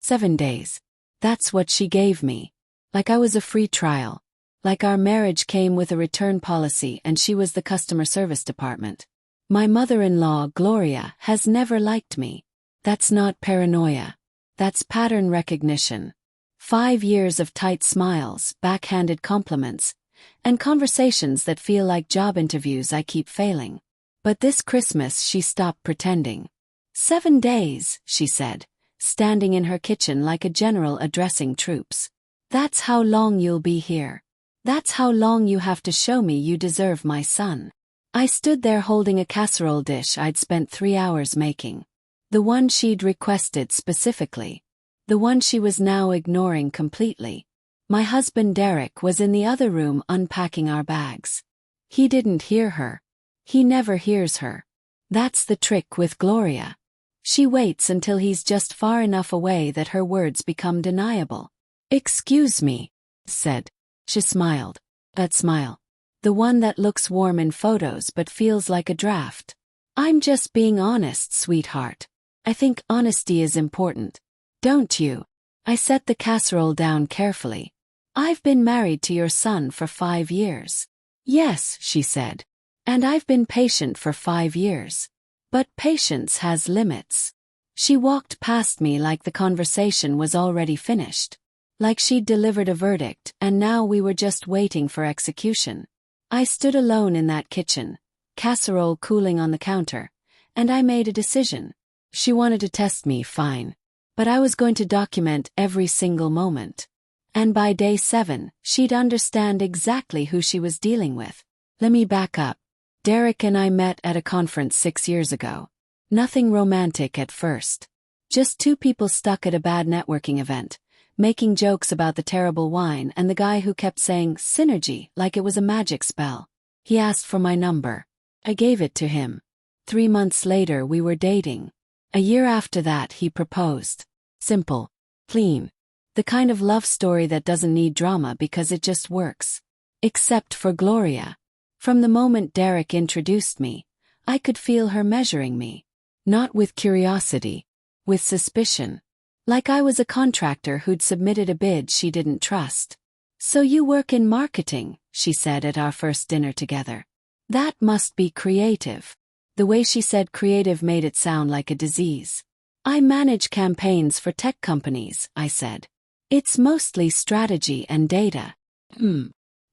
7 days. That's what she gave me. Like I was a free trial. Like our marriage came with a return policy and she was the customer service department. My mother-in-law, Gloria, has never liked me. That's not paranoia. That's pattern recognition. 5 years of tight smiles, backhanded compliments, and conversations that feel like job interviews I keep failing. But this Christmas she stopped pretending. 7 days, she said, standing in her kitchen like a general addressing troops. That's how long you'll be here. That's how long you have to show me you deserve my son. I stood there holding a casserole dish I'd spent 3 hours making. The one she'd requested specifically. The one she was now ignoring completely. My husband Derek was in the other room unpacking our bags. He didn't hear her. He never hears her. That's the trick with Gloria. She waits until he's just far enough away that her words become deniable. "Excuse me," said. She smiled. That smile. The one that looks warm in photos but feels like a draft. "I'm just being honest, sweetheart. I think honesty is important. Don't you?" I set the casserole down carefully. "I've been married to your son for 5 years. "Yes," she said. "And I've been patient for 5 years. But patience has limits." She walked past me like the conversation was already finished. Like she'd delivered a verdict and now we were just waiting for execution. I stood alone in that kitchen, casserole cooling on the counter, and I made a decision. She wanted to test me, fine. But I was going to document every single moment. And by day 7, she'd understand exactly who she was dealing with. Let me back up. Derek and I met at a conference 6 years ago. Nothing romantic at first. Just 2 people stuck at a bad networking event, making jokes about the terrible wine and the guy who kept saying synergy like it was a magic spell. He asked for my number. I gave it to him. 3 months later we were dating. A year after that he proposed. Simple. Clean. The kind of love story that doesn't need drama because it just works. Except for Gloria. From the moment Derek introduced me, I could feel her measuring me. Not with curiosity. With suspicion. Like I was a contractor who'd submitted a bid she didn't trust. "So you work in marketing," she said at our first dinner together. "That must be creative." The way she said creative made it sound like a disease. "I manage campaigns for tech companies," I said. "It's mostly strategy and data."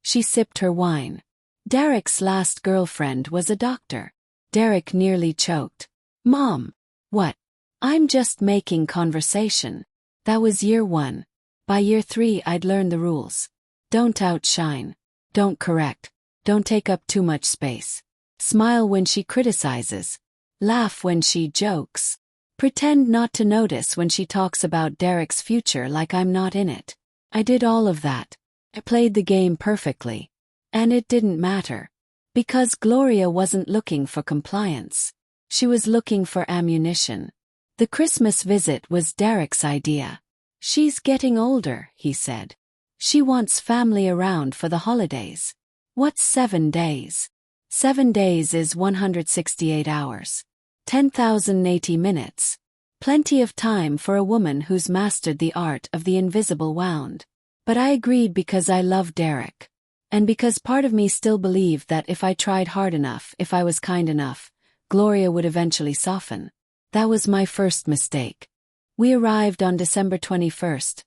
She sipped her wine. Derek's last girlfriend was a doctor. Derek nearly choked. "Mom." "What?" "I'm just making conversation." That was year 1. By year 3 I'd learned the rules. Don't outshine. Don't correct. Don't take up too much space. Smile when she criticizes. Laugh when she jokes. Pretend not to notice when she talks about Derek's future like I'm not in it. I did all of that. I played the game perfectly. And it didn't matter. Because Gloria wasn't looking for compliance. She was looking for ammunition. The Christmas visit was Derek's idea. "She's getting older," he said. "She wants family around for the holidays." What's 7 days? 7 days is 168 hours. 10,080 minutes. Plenty of time for a woman who's mastered the art of the invisible wound. But I agreed because I love Derek. And because part of me still believed that if I tried hard enough, if I was kind enough, Gloria would eventually soften. That was my first mistake. We arrived on December 21st.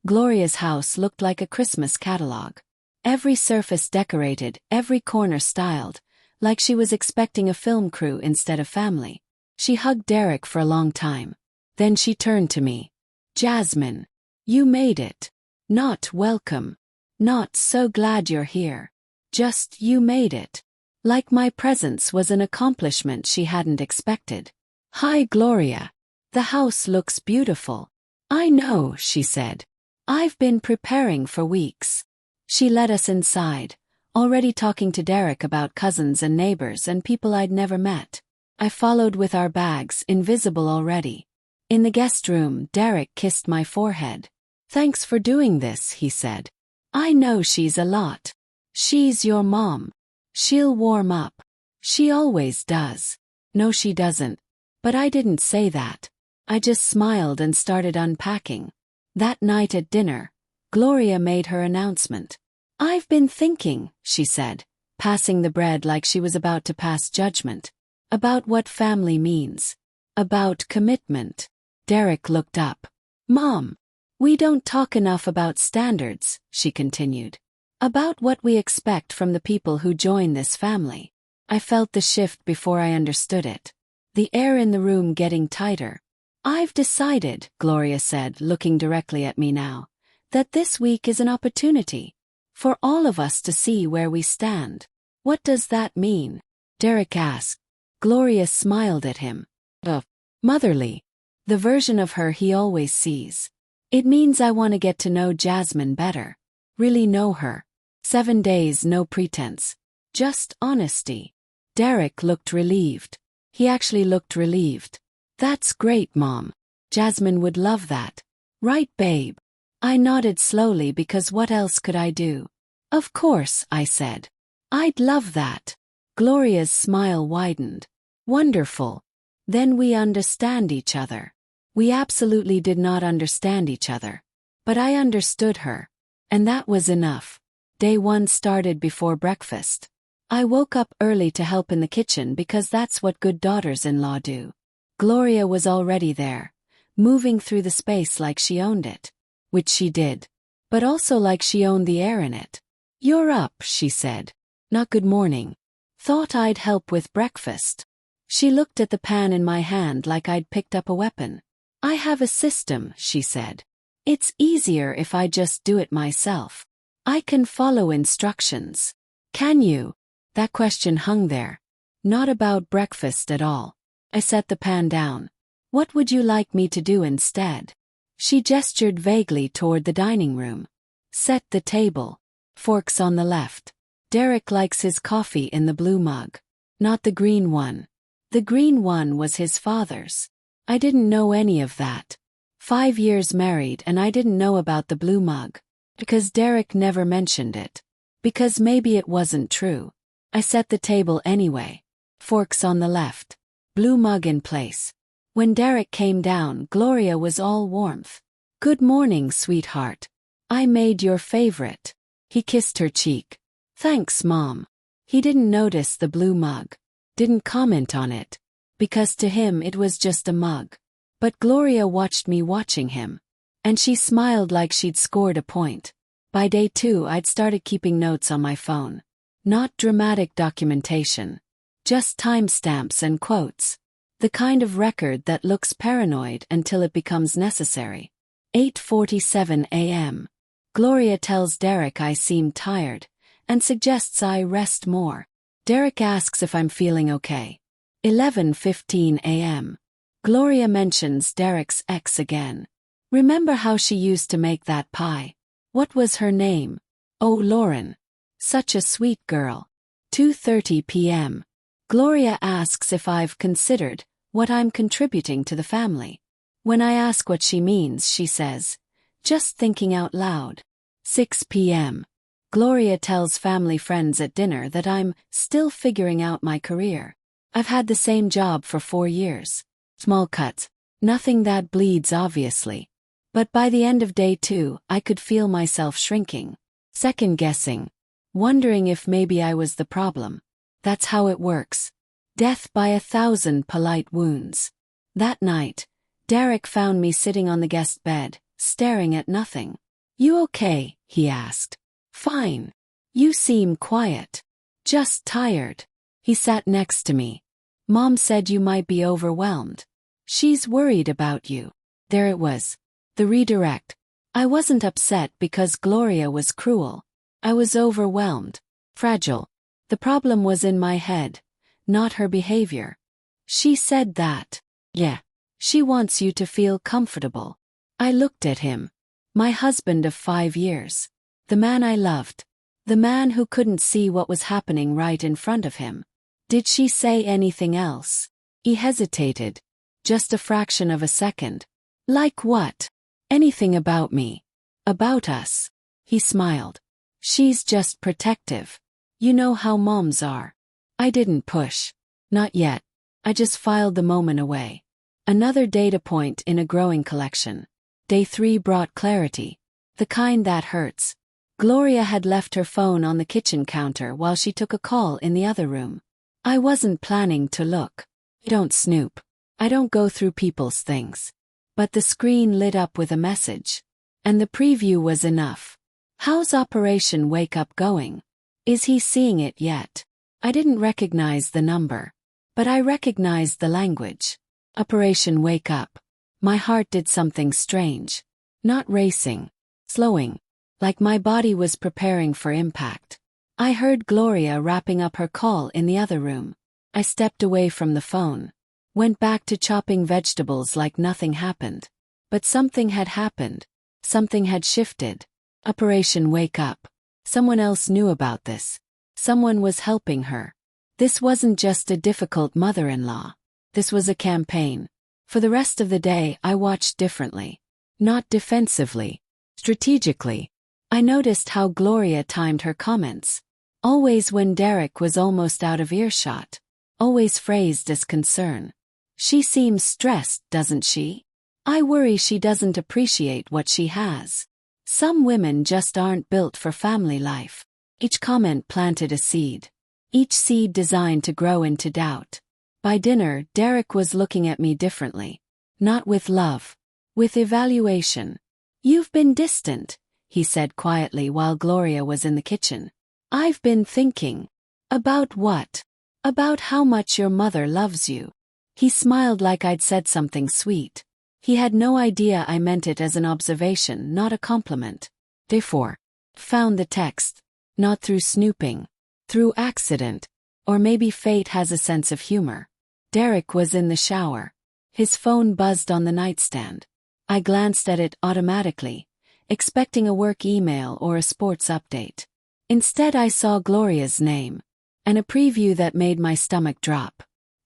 Gloria's house looked like a Christmas catalog. Every surface decorated, every corner styled, like she was expecting a film crew instead of family. She hugged Derek for a long time. Then she turned to me. "Jasmine, you made it. Not welcome. Not so glad you're here. Just you made it." Like my presence was an accomplishment she hadn't expected. "Hi, Gloria. The house looks beautiful." "I know," she said. "I've been preparing for weeks." She led us inside, already talking to Derek about cousins and neighbors and people I'd never met. I followed with our bags, invisible already. In the guest room, Derek kissed my forehead. "Thanks for doing this," he said. "I know she's a lot. She's your mom. She'll warm up. She always does." "No, she doesn't." But I didn't say that. I just smiled and started unpacking. That night at dinner, Gloria made her announcement. "I've been thinking," she said, passing the bread like she was about to pass judgment, "about what family means. About commitment." Derek looked up. "Mom, we don't talk enough about standards," she continued. "About what we expect from the people who join this family." I felt the shift before I understood it. The air in the room getting tighter. "I've decided," Gloria said, looking directly at me now, "that this week is an opportunity for all of us to see where we stand." "What does that mean?" Derek asked. Gloria smiled at him. Motherly. The version of her he always sees. "It means I want to get to know Jasmine better. Really know her. 7 days, no pretense. Just honesty." Derek looked relieved. He actually looked relieved. "That's great, Mom. Jasmine would love that. Right, babe?" I nodded slowly because what else could I do? "Of course," I said. "I'd love that." Gloria's smile widened. "Wonderful. Then we understand each other." We absolutely did not understand each other. But I understood her. And that was enough. Day 1 started before breakfast. I woke up early to help in the kitchen because that's what good daughters-in-law do. Gloria was already there, moving through the space like she owned it. Which she did. But also like she owned the air in it. "You're up," she said. "Not good morning. Thought I'd help with breakfast." She looked at the pan in my hand like I'd picked up a weapon. "I have a system," she said. "It's easier if I just do it myself. I can follow instructions." "Can you?" That question hung there. Not about breakfast at all. I set the pan down. "What would you like me to do instead?" She gestured vaguely toward the dining room. "Set the table. Forks on the left. Derek likes his coffee in the blue mug. Not the green one. The green one was his father's. I didn't know any of that. 5 years married and I didn't know about the blue mug. Because Derek never mentioned it. Because maybe it wasn't true. I set the table anyway. Forks on the left. Blue mug in place. When Derek came down, Gloria was all warmth. "Good morning, sweetheart. I made your favorite." He kissed her cheek. "Thanks, Mom." He didn't notice the blue mug. Didn't comment on it. Because to him it was just a mug. But Gloria watched me watching him. And she smiled like she'd scored a point. By day 2 I'd started keeping notes on my phone. Not dramatic documentation. Just timestamps and quotes. The kind of record that looks paranoid until it becomes necessary. 8:47 a.m. Gloria tells Derek I seem tired, and suggests I rest more. Derek asks if I'm feeling okay. 11:15 a.m. Gloria mentions Derek's ex again. "Remember how she used to make that pie? What was her name?" "Oh, Lauren. Such a sweet girl." 2:30 p.m. Gloria asks if I've considered what I'm contributing to the family. When I ask what she means, she says, "Just thinking out loud." 6 p.m. Gloria tells family friends at dinner that I'm still figuring out my career. I've had the same job for 4 years. Small cuts. Nothing that bleeds, obviously. But by the end of day 2, I could feel myself shrinking. Second-guessing. Wondering if maybe I was the problem. That's how it works. Death by 1,000 polite wounds. That night, Derek found me sitting on the guest bed, staring at nothing. "You okay?" he asked. "Fine. You seem quiet." "Just tired." He sat next to me. "Mom said you might be overwhelmed. She's worried about you." There it was. The redirect. I wasn't upset because Gloria was cruel. I was overwhelmed. Fragile. The problem was in my head, not her behavior. "She said that." "Yeah. She wants you to feel comfortable." I looked at him. My husband of 5 years. The man I loved. The man who couldn't see what was happening right in front of him. Did she say anything else? He hesitated. Just a fraction of a second. "Like what?" "Anything about me. About us." He smiled. "She's just protective. You know how moms are." I didn't push. Not yet. I just filed the moment away. Another data point in a growing collection. Day 3 brought clarity. The kind that hurts. Gloria had left her phone on the kitchen counter while she took a call in the other room. I wasn't planning to look. I don't snoop. I don't go through people's things. But the screen lit up with a message. And the preview was enough. How's Operation Wake Up going? Is he seeing it yet? I didn't recognize the number. But I recognized the language. Operation Wake Up. My heart did something strange. Not racing. Slowing. Like my body was preparing for impact. I heard Gloria wrapping up her call in the other room. I stepped away from the phone. Went back to chopping vegetables like nothing happened. But something had happened. Something had shifted. Operation Wake Up. Someone else knew about this. Someone was helping her. This wasn't just a difficult mother-in-law. This was a campaign. For the rest of the day, I watched differently. Not defensively. Strategically. I noticed how Gloria timed her comments. Always when Derek was almost out of earshot. Always phrased as concern. She seems stressed, doesn't she? I worry she doesn't appreciate what she has. Some women just aren't built for family life. Each comment planted a seed. Each seed designed to grow into doubt. By dinner, Derek was looking at me differently. Not with love. With evaluation. You've been distant, he said quietly while Gloria was in the kitchen. I've been thinking. About what? About how much your mother loves you. He smiled like I'd said something sweet. He had no idea I meant it as an observation, not a compliment. Therefore, found the text. Not through snooping. Through accident. Or maybe fate has a sense of humor. Derek was in the shower. His phone buzzed on the nightstand. I glanced at it automatically, expecting a work email or a sports update. Instead I saw Gloria's name. And a preview that made my stomach drop.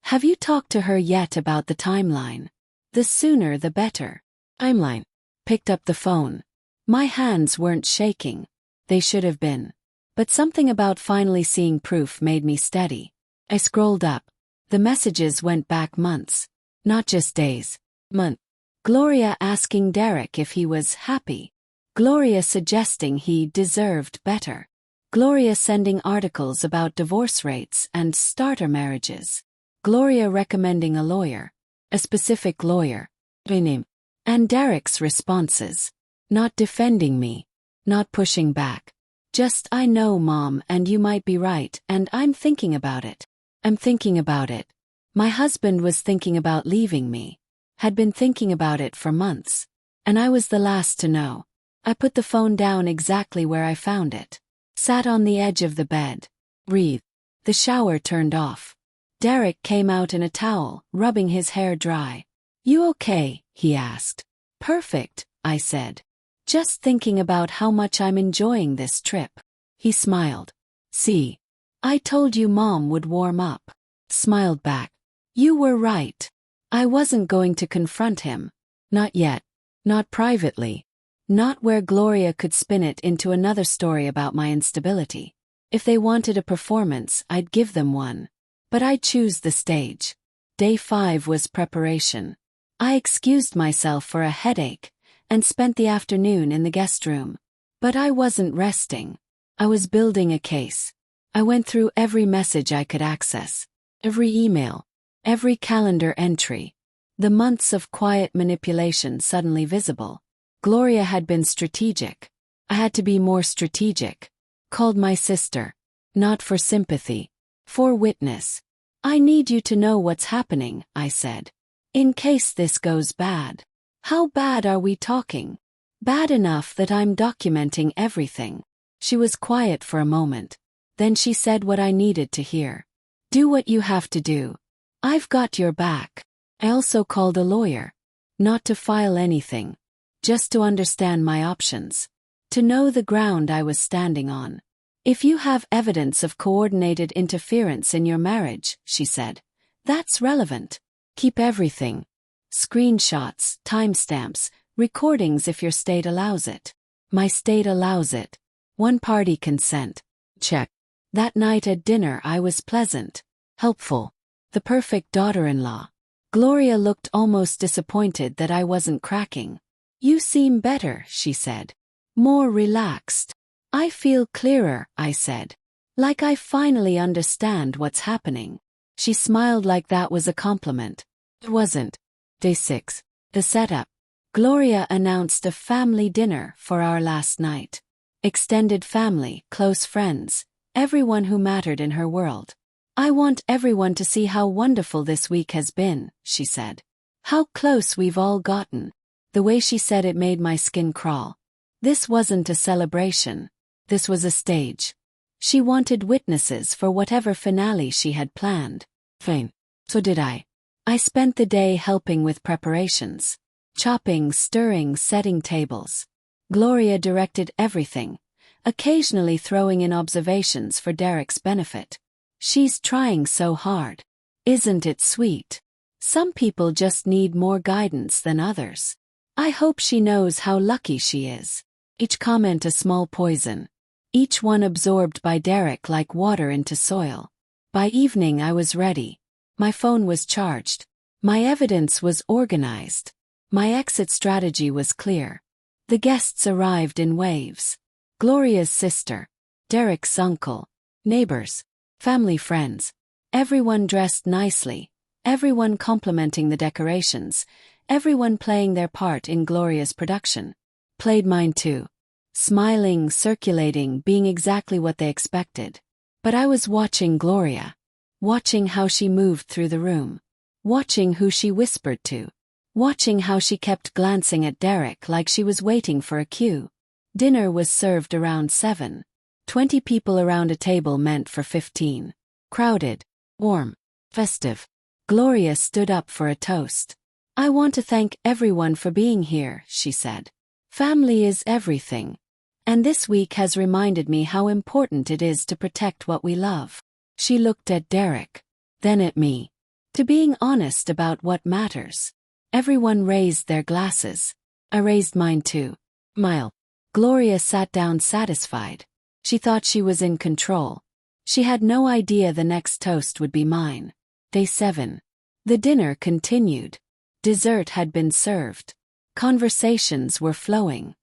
Have you talked to her yet about the timeline? The sooner the better. Timeline. Picked up the phone. My hands weren't shaking. They should have been. But something about finally seeing proof made me steady. I scrolled up. The messages went back months. Not just days. Months. Gloria asking Derek if he was happy. Gloria suggesting he deserved better. Gloria sending articles about divorce rates and starter marriages. Gloria recommending a lawyer. A specific lawyer. Name. And Derek's responses. Not defending me. Not pushing back. Just I know, Mom, and you might be right, and I'm thinking about it. I'm thinking about it. My husband was thinking about leaving me. Had been thinking about it for months. And I was the last to know. I put the phone down exactly where I found it. Sat on the edge of the bed. Breathed. The shower turned off. Derek came out in a towel, rubbing his hair dry. You okay? He asked. Perfect, I said. Just thinking about how much I'm enjoying this trip. He smiled. See. I told you Mom would warm up. Smiled back. You were right. I wasn't going to confront him. Not yet. Not privately. Not where Gloria could spin it into another story about my instability. If they wanted a performance, I'd give them one. But I'd choose the stage. Day 5 was preparation. I excused myself for a headache and spent the afternoon in the guest room. But I wasn't resting. I was building a case. I went through every message I could access. Every email. Every calendar entry. The months of quiet manipulation suddenly visible. Gloria had been strategic. I had to be more strategic. Called my sister. Not for sympathy. For witness. I need you to know what's happening, I said. In case this goes bad. How bad are we talking? Bad enough that I'm documenting everything. She was quiet for a moment. Then she said what I needed to hear. Do what you have to do. I've got your back. I also called a lawyer. Not to file anything. Just to understand my options. To know the ground I was standing on. If you have evidence of coordinated interference in your marriage, she said, that's relevant. Keep everything. Screenshots, timestamps, recordings if your state allows it. My state allows it. One-party consent. Check. That night at dinner I was pleasant. Helpful. The perfect daughter-in-law. Gloria looked almost disappointed that I wasn't cracking. You seem better, she said. More relaxed. I feel clearer, I said. Like I finally understand what's happening. She smiled like that was a compliment. It wasn't. Day 6. The setup. Gloria announced a family dinner for our last night. Extended family, close friends, everyone who mattered in her world. I want everyone to see how wonderful this week has been, she said. How close we've all gotten. The way she said it made my skin crawl. This wasn't a celebration. This was a stage. She wanted witnesses for whatever finale she had planned. Fine. So did I. I spent the day helping with preparations. Chopping, stirring, setting tables. Gloria directed everything, occasionally throwing in observations for Derek's benefit. She's trying so hard. Isn't it sweet? Some people just need more guidance than others. I hope she knows how lucky she is. Each comment a small poison. Each one absorbed by Derek like water into soil. By evening I was ready. My phone was charged. My evidence was organized. My exit strategy was clear. The guests arrived in waves. Gloria's sister, Derek's uncle, neighbors, family friends. Everyone dressed nicely, everyone complimenting the decorations, everyone playing their part in Gloria's production. Played mine too. Smiling, circulating, being exactly what they expected. But I was watching Gloria. Watching how she moved through the room. Watching who she whispered to. Watching how she kept glancing at Derek like she was waiting for a cue. Dinner was served around 7. 20 people around a table meant for 15. Crowded, warm, festive. Gloria stood up for a toast. I want to thank everyone for being here, she said. Family is everything. And this week has reminded me how important it is to protect what we love. She looked at Derek, then at me. To being honest about what matters. Everyone raised their glasses. I raised mine too. Smile. Gloria sat down satisfied. She thought she was in control. She had no idea the next toast would be mine. Day 7. The dinner continued. Dessert had been served. Conversations were flowing.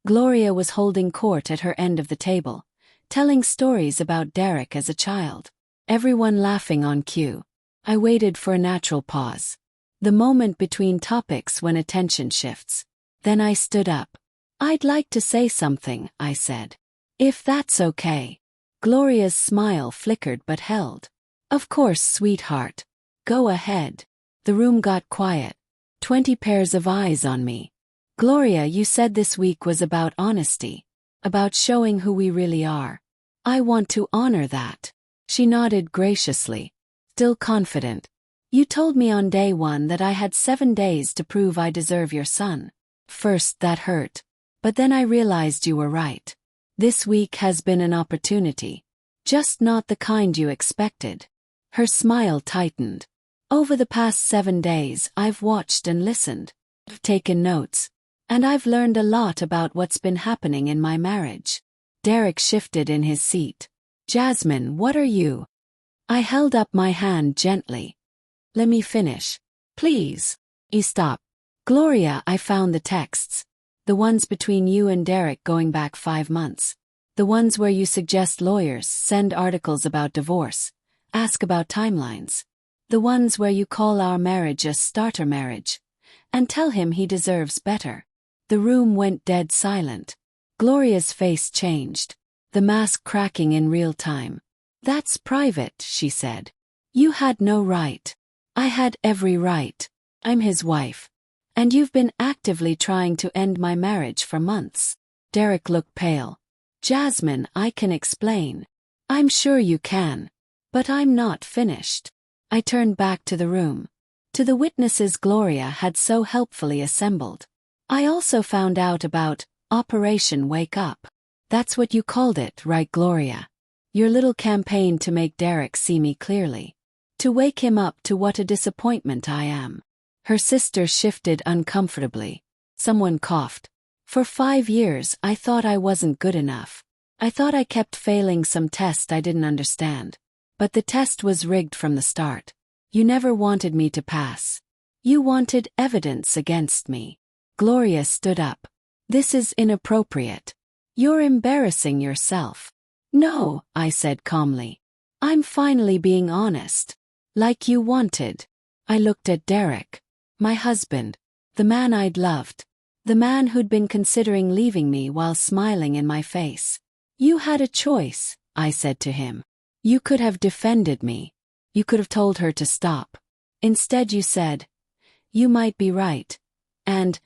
Gloria was holding court at her end of the table, telling stories about Derek as a child. Everyone laughing on cue. I waited for a natural pause. The moment between topics when attention shifts. Then I stood up. I'd like to say something, I said. If that's okay. Gloria's smile flickered but held. Of course, sweetheart. Go ahead. The room got quiet. 20 pairs of eyes on me. Gloria, you said this week was about honesty. About showing who we really are. I want to honor that. She nodded graciously. Still confident. You told me on day 1 that I had 7 days to prove I deserve your son. First, that hurt. But then I realized you were right. This week has been an opportunity. Just not the kind you expected. Her smile tightened. Over the past 7 days, I've watched and listened. I've taken notes. And I've learned a lot about what's been happening in my marriage. Derek shifted in his seat. Jasmine, what are you? I held up my hand gently. Let me finish. Please. He stopped. Gloria, I found the texts. The ones between you and Derek going back 5 months. The ones where you suggest lawyers, send articles about divorce, ask about timelines. The ones where you call our marriage a starter marriage. And tell him he deserves better. The room went dead silent. Gloria's face changed. The mask cracking in real time. That's private, she said. You had no right. I had every right. I'm his wife. And you've been actively trying to end my marriage for months. Derek looked pale. Jasmine, I can explain. I'm sure you can. But I'm not finished. I turned back to the room. To the witnesses Gloria had so helpfully assembled. I also found out about Operation Wake Up. That's what you called it, right, Gloria? Your little campaign to make Derek see me clearly. To wake him up to what a disappointment I am. Her sister shifted uncomfortably. Someone coughed. For 5 years, I thought I wasn't good enough. I thought I kept failing some test I didn't understand. But the test was rigged from the start. You never wanted me to pass. You wanted evidence against me. Gloria stood up. This is inappropriate. You're embarrassing yourself. No, I said calmly. I'm finally being honest. Like you wanted. I looked at Derek. My husband. The man I'd loved. The man who'd been considering leaving me while smiling in my face. You had a choice, I said to him. You could have defended me. You could have told her to stop. Instead you said, you might be right. And,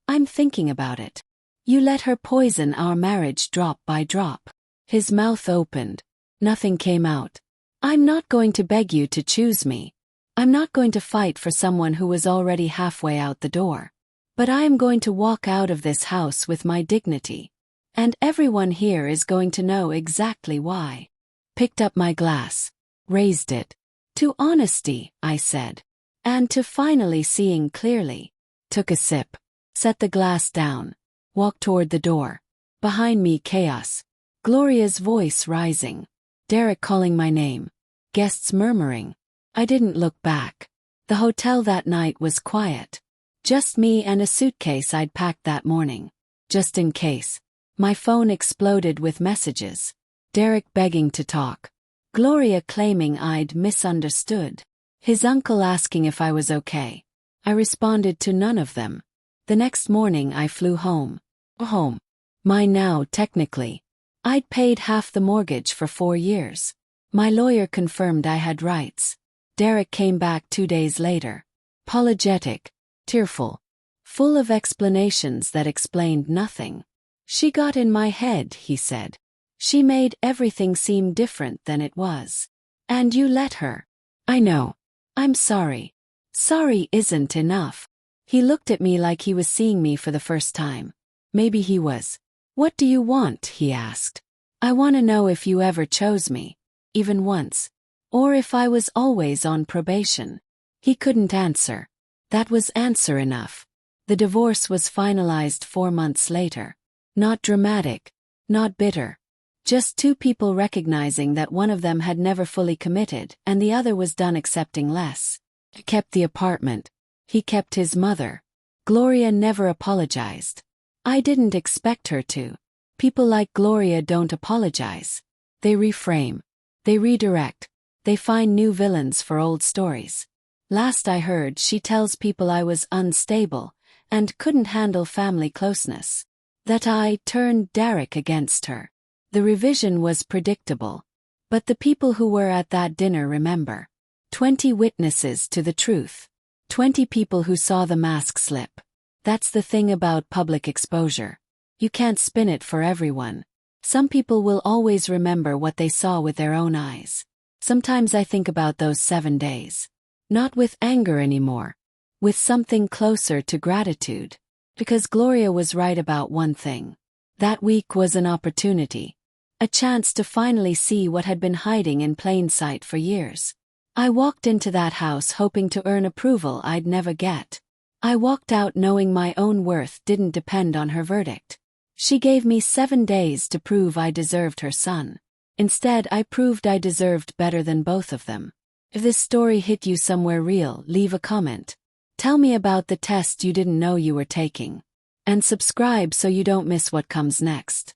I'm thinking about it. You let her poison our marriage drop by drop. His mouth opened. Nothing came out. I'm not going to beg you to choose me. I'm not going to fight for someone who was already halfway out the door. But I am going to walk out of this house with my dignity. And everyone here is going to know exactly why. Picked up my glass. Raised it. To honesty, I said. And to finally seeing clearly. Took a sip. Set the glass down. Walked toward the door. Behind me chaos. Gloria's voice rising. Derek calling my name. Guests murmuring. I didn't look back. The hotel that night was quiet. Just me and a suitcase I'd packed that morning. Just in case. My phone exploded with messages. Derek begging to talk. Gloria claiming I'd misunderstood. His uncle asking if I was okay. I responded to none of them. The next morning I flew home. Home. Mine now, technically. I'd paid half the mortgage for 4 years. My lawyer confirmed I had rights. Derek came back 2 days later. Apologetic. Tearful. Full of explanations that explained nothing. She got in my head, he said. She made everything seem different than it was. And you let her. I know. I'm sorry. Sorry isn't enough. He looked at me like he was seeing me for the first time. Maybe he was. What do you want? He asked. I want to know if you ever chose me. Even once. Or if I was always on probation. He couldn't answer. That was answer enough. The divorce was finalized 4 months later. Not dramatic. Not bitter. Just 2 people recognizing that one of them had never fully committed and the other was done accepting less. He kept the apartment. He kept his mother. Gloria never apologized. I didn't expect her to. People like Gloria don't apologize. They reframe. They redirect. They find new villains for old stories. Last I heard, she tells people I was unstable and couldn't handle family closeness. That I turned Derek against her. The revision was predictable. But the people who were at that dinner remember. 20 witnesses to the truth. 20 people who saw the mask slip. That's the thing about public exposure. You can't spin it for everyone. Some people will always remember what they saw with their own eyes. Sometimes I think about those 7 days. Not with anger anymore. With something closer to gratitude. Because Gloria was right about one thing. That week was an opportunity. A chance to finally see what had been hiding in plain sight for years. I walked into that house hoping to earn approval I'd never get. I walked out knowing my own worth didn't depend on her verdict. She gave me 7 days to prove I deserved her son. Instead, I proved I deserved better than both of them. If this story hit you somewhere real, leave a comment. Tell me about the test you didn't know you were taking. And subscribe so you don't miss what comes next.